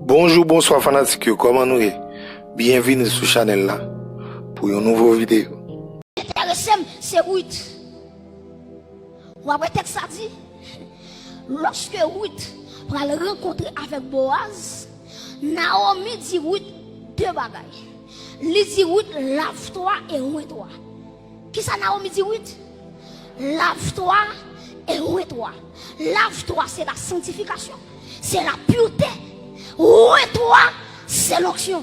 Bonjour, bonsoir fanatique, comment nous est? Bienvenue sur Chanel là pour une nouvelle vidéo. Intéressant, c'est Ruth. Ou après texte ça dit, lorsque Ruth va le rencontrer avec Boaz, Naomi dit Ruth deux bagailles. Il dit Ruth, lave-toi et oins-toi. Qui ça Naomi dit Ruth? Lave-toi et oins-toi. Lave-toi, c'est la sanctification, c'est la pureté. Oins-toi, c'est l'onction.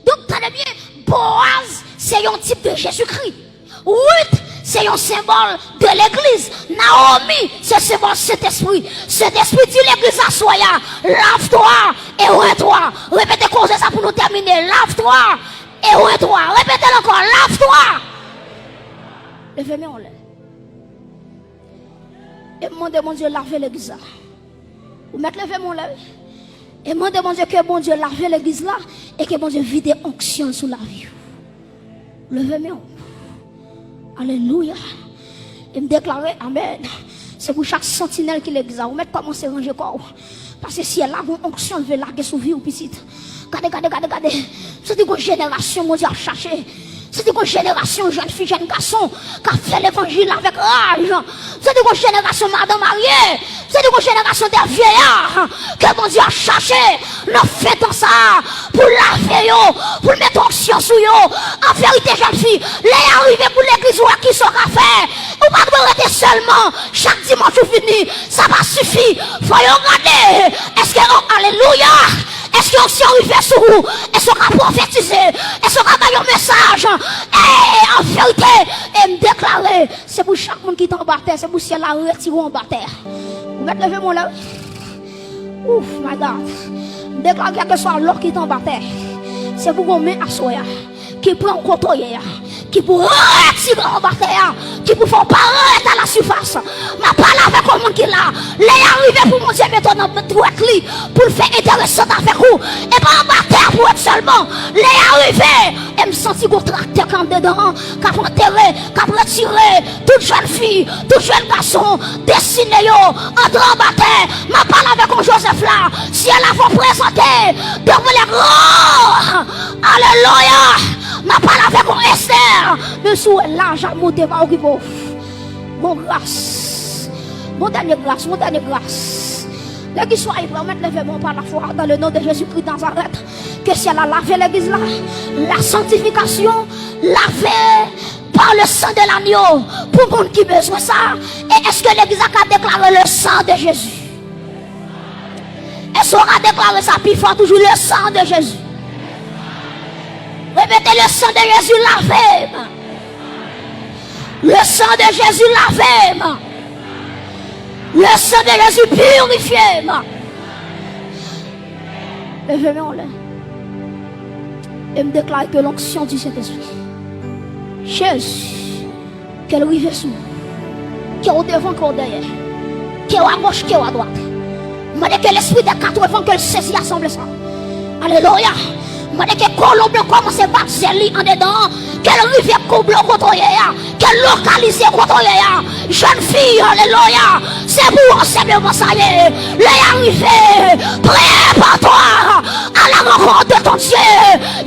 Donc, tenez bien, Boaz, c'est un type de Jésus-Christ. Ruth, c'est un symbole de l'église. Naomi, c'est un symbole de cet esprit. Cet esprit dit l'église à soi, lave-toi et oins-toi. Répétez comme ça pour nous terminer. Lave-toi et oins-toi. Répétez encore, lave-toi. Levez-moi en l'air. Et demandez mon Dieu laver l'église là. Vous mettez levez-moi en l'air. Et demandez mon Dieu que mon Dieu lave l'église là et que mon Dieu vide onction sur la vie. Levez-moi. Alléluia. Et me déclarer Amen. C'est pour chaque sentinelle qui l'église. Vous mettez comment c'est ranger quoi. Parce que si elle a une onction, elle veut larguer sur vie ou petite. Regardez. C'est une génération, mon Dieu, a cherché. C'est une génération, jeune fille, jeune garçon, qui a fait l'évangile avec rage. C'est une génération, madame mariée. C'est une génération des vieillards que mon Dieu a cherché. Nous faisons ça pour laver, pour mettre onction sur eux. En vérité, jeune fille, les arrivés pour l'église ou à qui sera fait. Ou pas de rester seulement chaque dimanche ou fini. Ça va suffire. Faut regarder. Est-ce que, alléluia. Est-ce qu'on s'y arrive sur vous? Est-ce qu'on va prophétiser? Est-ce qu'on va gagner un message? Et en vérité, et me déclarer, c'est pour chaque monde qui est en bas terre, c'est pour ciel la retirer en bas terre. Vous mettez lever mon là? Ouf, my God. Me déclarer quelque soit l'or qui est en bas terre. C'est pour qu'on met à soi, qui prend contrôle, qui pour retirer en bas terre, qui pour faire paraître à la surface. Ma parole avec le monde qui est là. Les arrivés pour mon Dieu mettre dans notre droite pour le faire intéressant avec vous. Et pas en bas terre pour être seulement. Les arrivés. Et me sentir qu'on tracteur quand dedans, qu'à enterrer, qu'à retirer toute jeune fille, tout jeune garçon, destiné entre en bas terre. Ma parole avec un Joseph là. Si elle a vous présenter devant les grands. Alléluia. Ma parole avec un Esther. Mais sous l'argent monté par Okibo. Mon grâce. Mon dernier grâce. L'église soit libre, levez-moi par la foi dans le nom de Jésus-Christ de Nazareth. Que si elle a lavé l'église là, la sanctification, lavée par le sang de l'agneau, pour le monde qui a besoin de ça. Et est-ce que l'église a déclaré le sang de Jésus? Est-ce qu'on a déclaré ça plus fort, toujours le sang de Jésus? Répétez le sang de Jésus lavé. Le sang de Jésus lavé. Le sang de Jésus purifié. Levez-moi en l'air. Et me déclare que l'onction du Saint-Esprit, Jésus, qu'elle rive sous, qu'elle est au devant, qu'elle est derrière, qu'elle est à gauche, qu'elle est à droite. Je dis que l'esprit des 80 qu'elle saisit l'assemblée ça. Alléluia. Je dis que Colombie commence à battre Zélie en dedans, qu'elle rive couple contre elle, qu'elle localise contre elle. Jeune fille, alléluia. C'est pour enseignement ça y est. Les arrivés, prépare-toi à la rencontre de ton Dieu.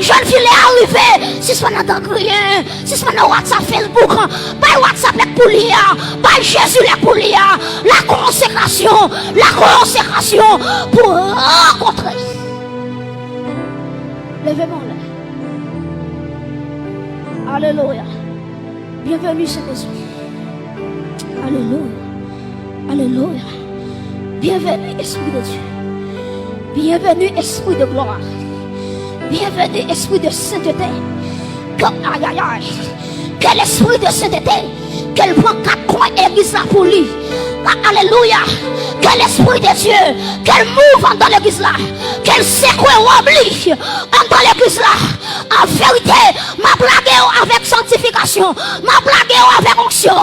Jeune fille, les arrivés. Si ce n'est pas dans rien, si ce n'est pas WhatsApp, Facebook, pas WhatsApp les pouliers, pas Jésus les pouliers. La consécration pour rencontrer. Levez-moi là. Alléluia. Bienvenue Saint-Esprit. Alléluia. Bienvenue Esprit de Dieu. Bienvenue Esprit de gloire. Bienvenue Esprit de sainteté. Quel esprit de sainteté. Qu'elle prend 4 coins église là pour lui. Alléluia. Quel esprit de Dieu. Qu'elle mouve dans l'église là. Qu'elle secoue ou oublie dans l'église là. En vérité, ma blague avec sanctification. Ma blague avec onction.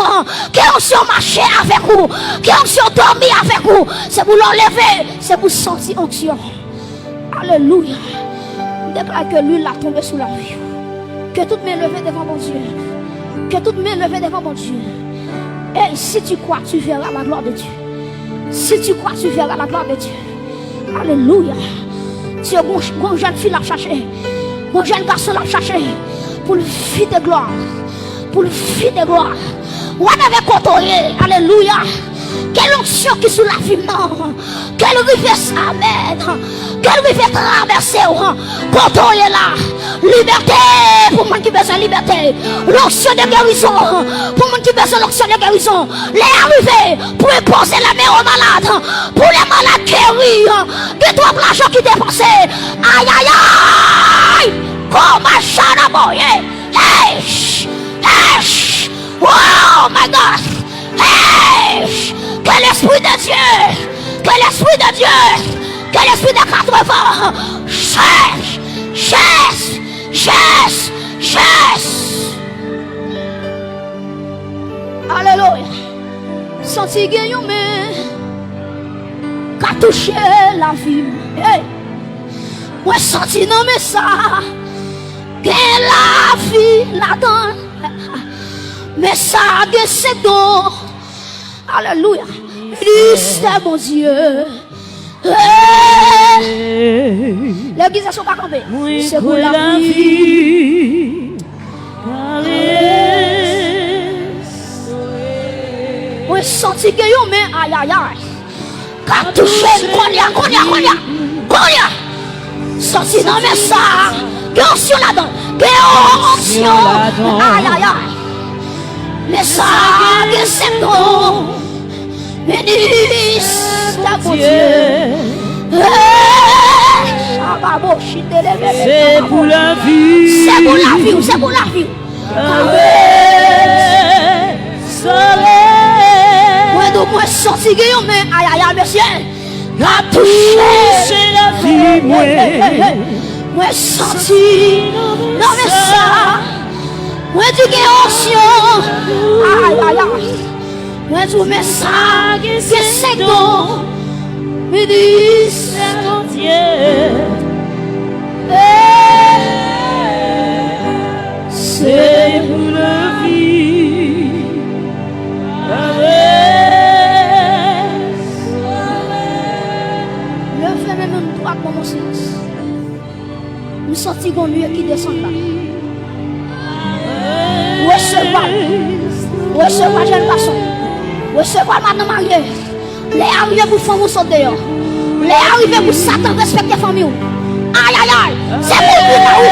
Que onction marcher avec vous. Que onction dormir avec vous. C'est pour l'enlever. C'est pour sentir onction. Alléluia. Déclare que l'huile a tombé sous la vie. Que toutes mes levées devant mon Dieu. Que toutes mes levées devant mon Dieu. Et si tu crois, tu verras la gloire de Dieu. Si tu crois, tu verras la gloire de Dieu. Alléluia. Si une jeune fille l'a cherché, un jeune garçon l'a cherché pour le vie de gloire. Pour le vie de gloire. On avait côtoyé, alléluia. Quelle onction qui sous la vie, non. Quelle rivière, amen. Quelle rivière traverser, côtoyé là. Liberté pour moi qui besoin de liberté. L'onction de guérison pour moi qui besoin de l'onction de guérison. Les arrivées pour imposer la main aux malades. Pour les malades guéris. Que toi, l'argent qui dépensé. Aïe, aïe, aïe. Comme un chat d'amoyer. Lèche, lèche. Oh my God. Lèche. Que l'esprit de Dieu. Que l'esprit de Dieu. Que l'esprit de 80 chasse, chasse, chasse, chasse. Alléluia. Senti gagnant mais qu'a touché la vie. Hey. Moi senti non mais ça que la vie la donne. Mais ça que c'est don. Alléluia. C'est mon Dieu. L'église est pas campée. C'est pour la vie. Oui, senti que yo mais aïe aïe aïe. Qu'a touché konya. Senti non mais ça. Que onction là-dedans. Que onction. Aïe aïe aïe. Mais ça que c'est bon. Bénisse ta mon Dieu. C'est pour la vie. C'est pour la vie. C'est pour la vie. Moi sorti guillaume mais aïe aïe aïe monsieur. La touché la vie. Moi sorti. Non mais ça. Moi dis que onction. Aïe aïe aïe. Moi dis mais ça. C'est bon. Me dis c'est mon Dieu. C'est pour la vie. Levez même droit pour mon silence. Nous sortis qu'on lui qui descend là. Recevoir jeune garçon. Recevoir madame mariée. Les arrivés pour faire vous sauter dehors. Les arrivés pour Satan respecter la famille. Aïe aïe aïe. C'est pour lui là oui.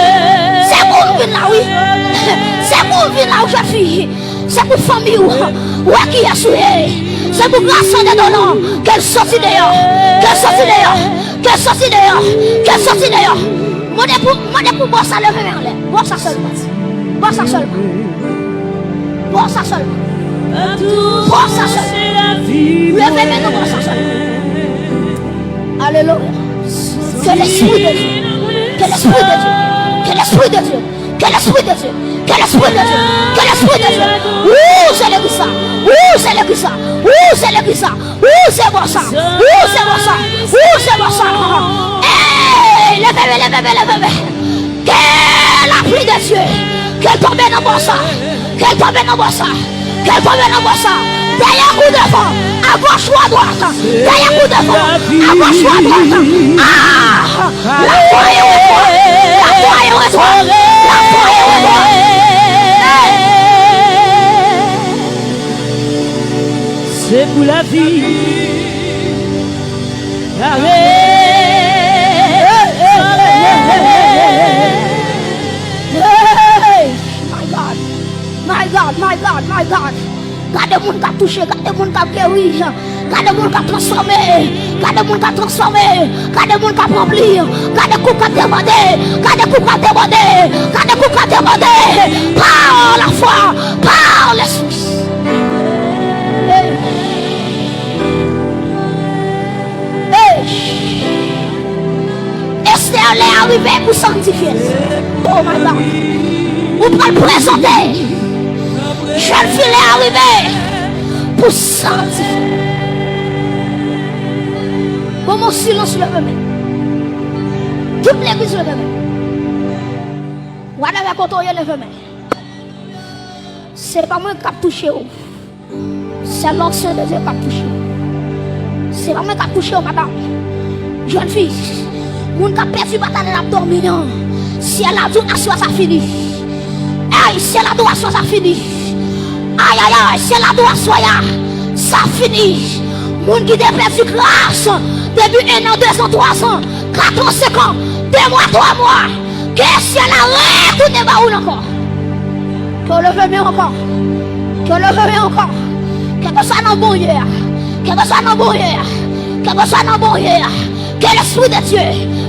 C'est pour lui là oui. C'est pour lui là où je suis. C'est pour la famille. Ouais qui est souillé. C'est pour garçon de donnant. Qu'elle sortit dehors. Qu'elle sortit dehors. Qu'elle sortit dehors. Qu'elle sortit dehors. Moi pour boire ça lever vers l'air. Boire ça seulement. Boire ça seulement. Boire ça seulement. Boire ça seulement. Levez maintenant boire ça seulement. Alléluia. Que l'esprit de Dieu. Que l'esprit de Dieu. Que l'esprit de Dieu. Que l'esprit de Dieu. Que l'esprit de Dieu. Que l'esprit de Dieu. Où c'est l'église ça? Où c'est l'église ça? Où c'est l'église ça? Où c'est bon ça? Où c'est bon ça? Où c'est bon ça? Hey, levez. Que la pluie de Dieu. Qu'elle tombe dans bon ça. Qu'elle tombe dans bon ça. Qu'elle tombe dans bon ça. Derrière coup de vent, à gauche ou à droite. Derrière coup de vent, à gauche ou à droite. Ah, la foi est au retour. La foi est au retour. La foi est au retour. C'est pour la vie. My God. Gardez mon qui a touché, gardez mon qui a guéri, gardez mon qui a transformé, gardez mon qui a transformé, gardez mon qui a rempli, gardez coup qui a demandé, gardez coup qui a demandé, gardez coup qui a demandé, par la foi, par l'esprit. Esther est arrivée pour sanctifier. Oh my God. Vous pouvez le présenter. Jeune fille est arrivée pour sanctifier. Bon, mon silence le même. Toute l'église le même. Vous avez côtoyé le même. C'est pas moi qui a touché. C'est l'ancien de Dieu qui a touché. C'est pas moi qui a touché, madame. Jeune fille. Moun qui a perdu bataille la dormi. Si elle a dit assoir ça fini. Aïe, si elle a dit assoir ça fini. Aïe aïe aïe, si elle a dit assoir ça fini. Moun qui a perdu grâce depuis 1 an, 2 ans, 3 ans, 4 ans, 5 ans, 2 mois, 3 mois. Que si elle a retourné par où encore. Que le veut encore. Que le veut encore. Que ce soit dans bon hier. Que ce soit dans bon hier. Que ce soit dans bon hier. Que l'esprit de Dieu.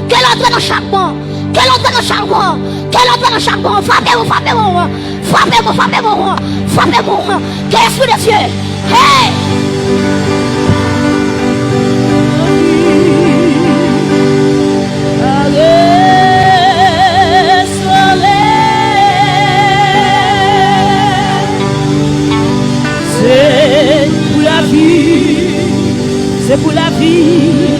Qu'elle entre dans chaque bon. Qu'elle entre dans chaque bon. Qu'elle entre dans chaque bon. Frappez-moi, frappez-moi. Frappez-moi, frappez-moi. Frappez-moi. Que l'esprit de Dieu. Hey! C'est pour la vie, c'est pour la vie.